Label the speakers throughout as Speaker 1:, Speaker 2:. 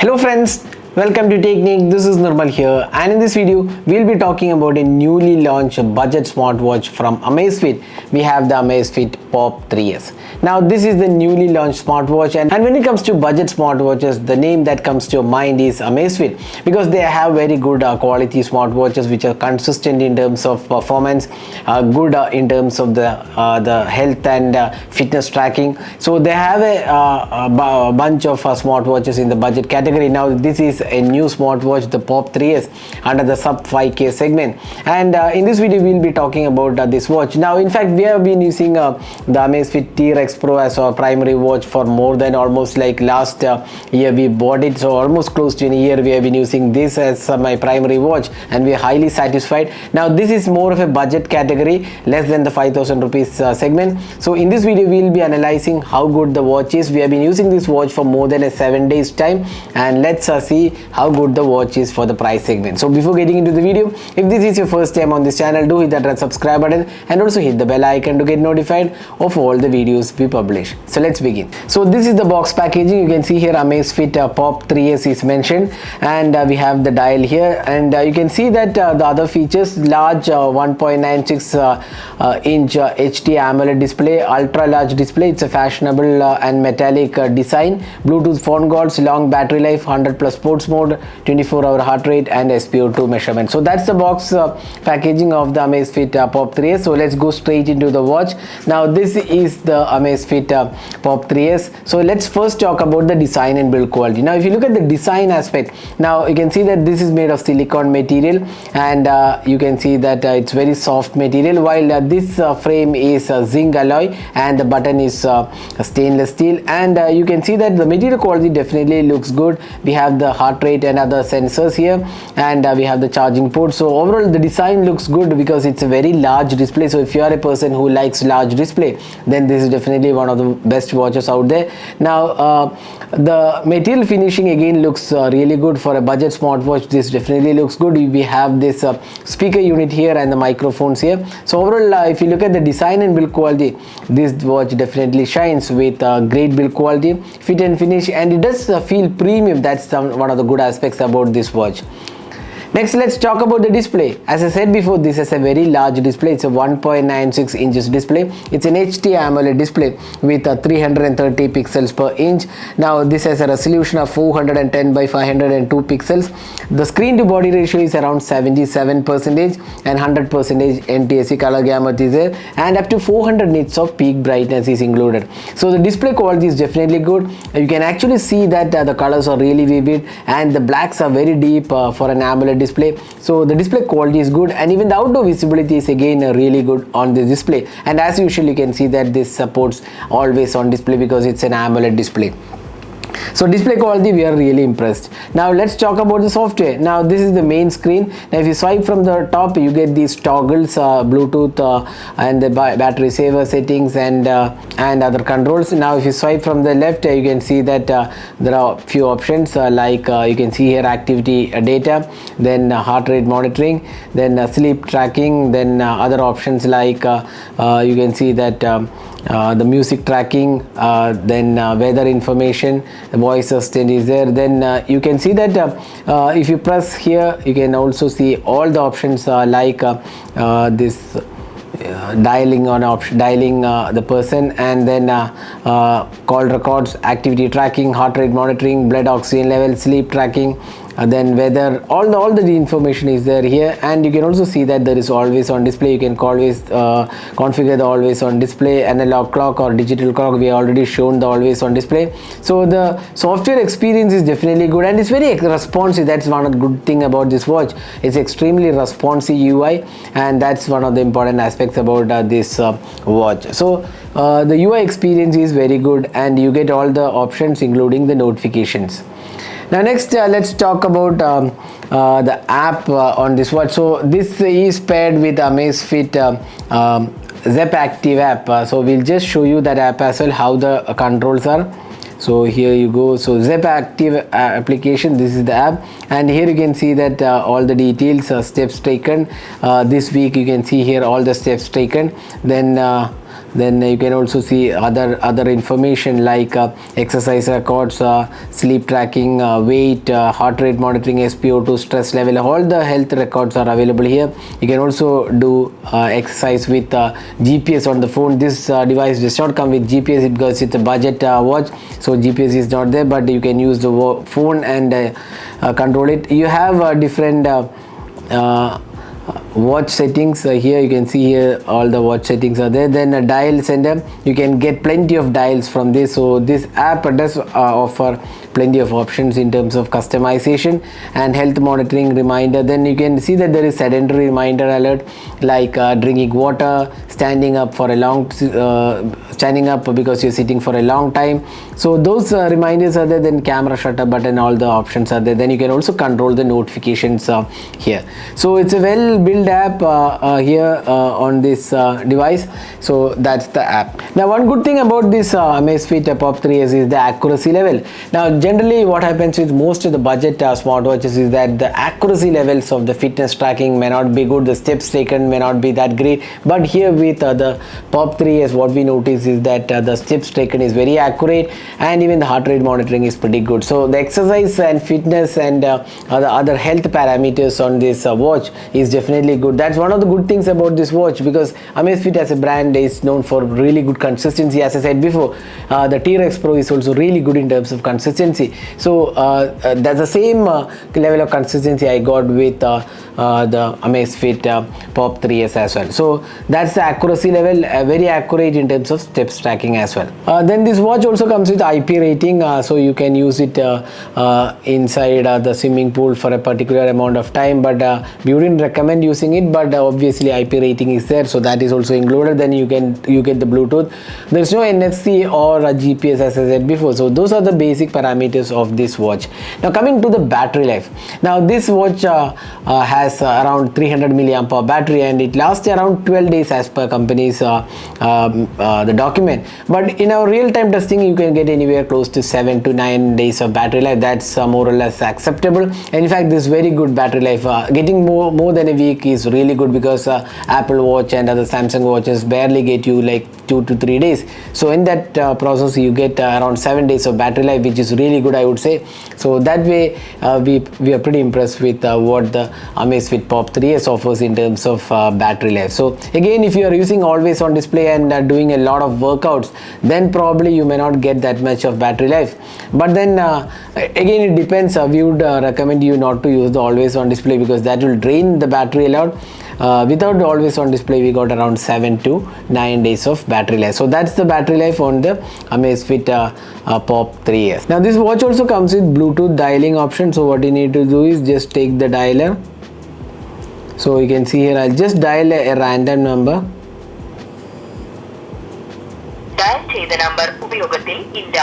Speaker 1: Hello friends, welcome to Technique. This is Nirmal here, and in this video we'll be talking about a newly launched budget smartwatch from Amazfit. We have the Amazfit Pop 3S. Now this is the newly launched smartwatch, and when it comes to budget smartwatches, the name that comes to your mind is Amazfit, because they have very good quality smartwatches which are consistent in terms of performance, good in terms of the health and fitness tracking. So they have a bunch of smartwatches in the budget category. Now this is a new smartwatch, the Pop 3S, under the sub 5K segment, and in this video we'll be talking about this watch. Now in fact we have been using the Amazfit T-Rex Pro as our primary watch for more than almost like last year we bought it, so almost close to a year we have been using this as my primary watch, and we are highly satisfied. Now this is more of a budget category, less than the 5,000 rupees segment. So in this video we'll be analyzing how good the watch is. We have been using this watch for more than a 7 days time, and let's see how good the watch is for the price segment. So before getting into the video, if this is your first time on this channel, do hit that red subscribe button and also hit the bell icon to get notified of all the videos we publish. So let's begin. So this is the box packaging. You can see here Amazfit Pop 3S is mentioned, and we have the dial here, and you can see that the other features: large 1.96 inch HD AMOLED display, ultra large display. It's a fashionable and metallic design, Bluetooth phone calls, long battery life, 100+ sports mode, 24-hour heart rate, and SpO2 measurement. So that's the box packaging of the Amazfit Pop 3S. So let's go straight into the watch. Now this is the Amazfit Pop 3S. So let's first talk about the design and build quality. Now if you look at the design aspect, now you can see that this is made of silicone material, and you can see that it's very soft material, while this frame is zinc alloy and the button is stainless steel, and you can see that the material quality definitely looks good. We have the heart rate and other sensors here, and we have the charging port. So overall the design looks good because it's a very large display. So if you are a person who likes large display, then this is definitely one of the best watches out there. Now the material finishing again looks really good for a budget smartwatch. This definitely looks good. We have this speaker unit here and the microphones here. So overall if you look at the design and build quality, this watch definitely shines with great build quality, fit and finish, and it does feel premium. That's one of the good aspects about this watch. Next, let's talk about the display. As I said before, this is a very large display. It's a 1.96 inches display. It's an HD AMOLED display with 330 pixels per inch. Now this has a resolution of 410 by 502 pixels. The screen to body ratio is around 77% and 100% NTSC color gamut is there, and up to 400 nits of peak brightness is included. So the display quality is definitely good. You can actually see that the colors are really vivid, and the blacks are very deep for an AMOLED display. So the display quality is good, and even the outdoor visibility is again really good on the display. And as usual, you can see that this supports always on display because it's an AMOLED display. So display quality, we are really impressed. Now let's talk about the software. Now this is the main screen. Now if you swipe from the top, you get these toggles, Bluetooth and the battery saver settings and other controls. Now if you swipe from the left, you can see that there are a few options like you can see here activity data, then heart rate monitoring, then sleep tracking, then other options like you can see that the music tracking, then weather information, the voice assistant is there. Then you can see that if you press here, you can also see all the options like this dialing on option, dialing the person, and then call records, activity tracking, heart rate monitoring, blood oxygen level, sleep tracking, then weather, all the information is there here. And you can also see that there is always on display. You can always configure the always on display, analog clock or digital clock. We already shown the always on display. So the software experience is definitely good, and it's very responsive. That's one of the good thing about this watch. It's extremely responsive UI, and that's one of the important aspects about this watch. So the UI experience is very good, and you get all the options including the notifications. Now next let's talk about the app on this watch. So this is paired with Amazfit Zepp Active app. So we'll just show you that app as well, how the controls are. So here you go. So Zepp Active application, this is the app, and here you can see that all the details, steps taken this week. You can see here all the steps taken. Then Then you can also see other information like exercise records, sleep tracking, weight, heart rate monitoring, SpO2, stress level. All the health records are available here. You can also do exercise with GPS on the phone. This device does not come with GPS because it's a budget watch, so GPS is not there, but you can use the phone and control it. You have different watch settings. Here you can see here all the watch settings are there. Then a dial center, you can get plenty of dials from this. So this app does offer plenty of options in terms of customization and health monitoring reminder. Then you can see that there is sedentary reminder alert like drinking water, standing up because you're sitting for a long time. So those reminders are there. Then camera shutter button, all the options are there. Then you can also control the notifications here. So it's a well built app here on this device. So that's the app. Now one good thing about this Amazfit Pop 3S is the accuracy level. Now generally what happens with most of the budget smartwatches is that the accuracy levels of the fitness tracking may not be good, the steps taken may not be that great, but here with the Pop 3S what we notice is that the steps taken is very accurate, and even the heart rate monitoring is pretty good. So the exercise and fitness and the other health parameters on this watch is definitely good. That's one of the good things about this watch, because Amazfit as a brand is known for really good consistency. As I said before, the T-Rex Pro is also really good in terms of consistency. So that's the same level of consistency I got with the Amazfit Pop 3S as well. So that's the accuracy level, very accurate in terms of steps tracking as well. Then this watch also comes with IP rating, so you can use it inside the swimming pool for a particular amount of time, but we wouldn't recommend using it, but obviously IP rating is there, so that is also included. Then you get the Bluetooth. There's no NFC or GPS as I said before. So those are the basic parameters of this watch. Now coming to the battery life. Now this watch has around 300 milliamp hour battery, and it lasts around 12 days as per company's the document. But in our real-time testing, you can get anywhere close to 7 to 9 days of battery life. That's more or less acceptable. And in fact, this very good battery life. Getting more than a week is really good, because Apple Watch and other Samsung watches barely get you like 2 to 3 days. So in that process, you get around 7 days of battery life, which is really good, I would say. So that way, we are pretty impressed with what the Amazfit Pop 3S offers in terms of battery life. So again, if you are using always on display and doing a lot of workouts, then probably you may not get that much of battery life. But then again, it depends. We would recommend you not to use the always on display, because that will drain the battery a lot. Without the always on display, we got around 7 to 9 days of battery life. So that's the battery life on the Amazfit Pop 3S. Now this watch also comes with Bluetooth dialing option. So what you need to do is just take the dialer. So you can see here, I'll just dial a random number.
Speaker 2: Dial ചെയ്ത number ഉപയോഗത്തിൽ ഇല്ല.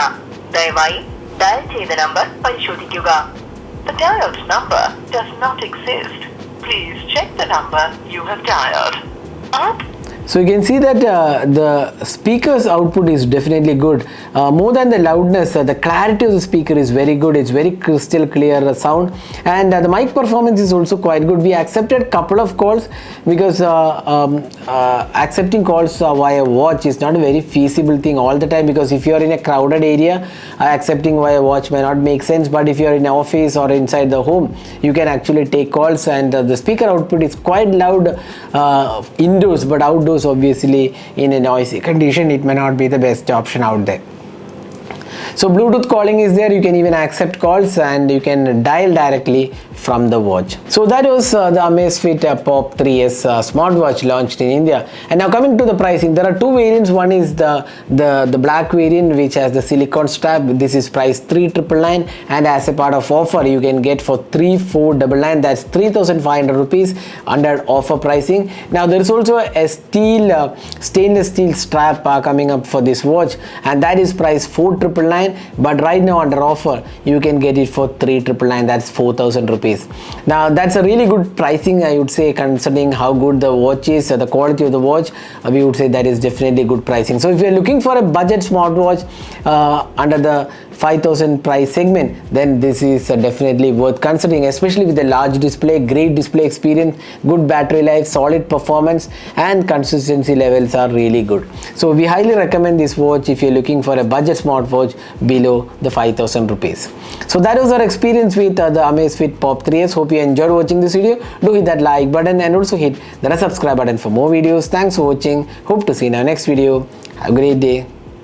Speaker 2: ദയവായി dial ചെയ്ത number പരിശോധിക്കുക. The dialed number does not exist. Please check the number you have dialed.
Speaker 1: So you can see that the speaker's output is definitely good. More than the loudness, the clarity of the speaker is very good. It's very crystal clear sound, and the mic performance is also quite good. We accepted couple of calls, because accepting calls via watch is not a very feasible thing all the time, because if you are in a crowded area, accepting via watch may not make sense. But if you are in an office or inside the home, you can actually take calls, and the speaker output is quite loud indoors, but outdoors obviously in a noisy condition it may not be the best option out there. So Bluetooth calling is there. You can even accept calls, and you can dial directly from the watch. So that was the Amazfit Pop 3S smartwatch launched in India. And now coming to the pricing, there are two variants. One is the black variant, which has the silicone strap. This is priced 3,999, and as a part of offer you can get for 3,499. That's 3,500 rupees under offer pricing. Now there is also a stainless steel strap coming up for this watch, and that is priced 4,999, but right now under offer you can get it for 3,999. That's 4,000 rupees. Now that's a really good pricing, I would say, considering how good the watch is, the quality of the watch. We would say that is definitely good pricing. So if you're looking for a budget smartwatch under the 5,000 price segment, then this is definitely worth considering, especially with a large display, great display experience, good battery life, solid performance, and consistency levels are really good. So we highly recommend this watch if you're looking for a budget smartwatch below the 5,000 rupees. So that was our experience with the Amazfit Pop 3s. Hope you enjoyed watching this video. Do hit that like button and also hit the subscribe button for more videos. Thanks for watching. Hope to see you in our next video. Have a great day.